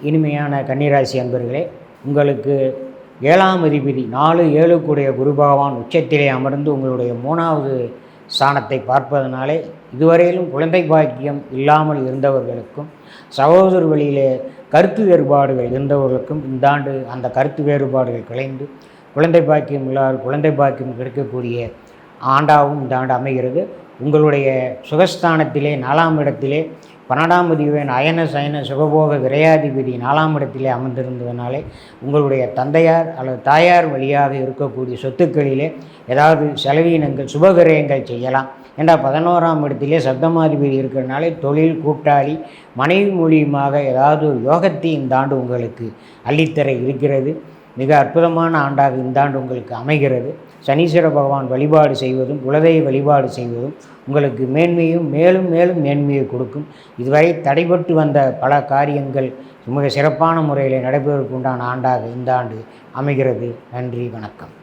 இனிமையான கன்னிராசி அன்பர்களே, உங்களுக்கு 7ஆம் அதிபதி 4 7 கூடிய குரு பகவான் உச்சத்திலே அமர்ந்து உங்களுடைய 3வது ஸ்தானத்தை பார்ப்பதனாலே இதுவரையிலும் குழந்தை பாக்கியம் இல்லாமல் இருந்தவர்களுக்கும் சகோதர வழியிலே கருத்து வேறுபாடுகள் இருந்தவர்களுக்கும் இந்த ஆண்டு அந்த கருத்து வேறுபாடுகள் கலைந்து குழந்தை பாக்கியம் இல்லாத குழந்தை பாக்கியம் கிடைக்கக்கூடிய ஆண்டாகவும் இந்த ஆண்டு அமைகிறது. உங்களுடைய சுகஸ்தானத்திலே 4ஆம் இடத்திலே 12ஆம் அதிபதியின் அயன சயன சுகபோக விரையாதிபதி 4ஆம் இடத்திலே அமர்ந்திருந்ததுனாலே உங்களுடைய தந்தையார் அல்லது தாயார் வழியாக இருக்கக்கூடிய சொத்துக்களிலே ஏதாவது செலவீனங்கள் சுபவிரயங்கள் செய்யலாம். ஏன்னா 11ஆம் இடத்திலே சப்தமாதிபதி இருக்கிறனாலே தொழில் கூட்டாளி மனைவி மூலியமாக ஏதாவது ஒரு யோகத்தை இந்த ஆண்டு உங்களுக்கு அள்ளித்தர இருக்கிறது. மிக அற்புதமான ஆண்டாக இந்த ஆண்டு உங்களுக்கு அமைகிறது. சனீஸ்வர பகவான் வழிபாடு செய்வதும் குலதெய்வ வழிபாடு செய்வதும் உங்களுக்கு மேன்மையும் மேலும் மேலும் மேன்மையை கொடுக்கும். இதுவரை தடைபட்டு வந்த பல காரியங்கள் மிக சிறப்பான முறையில் நடைபெறுவதற்கு உண்டான ஆண்டாக இந்த ஆண்டு அமைகிறது. நன்றி, வணக்கம்.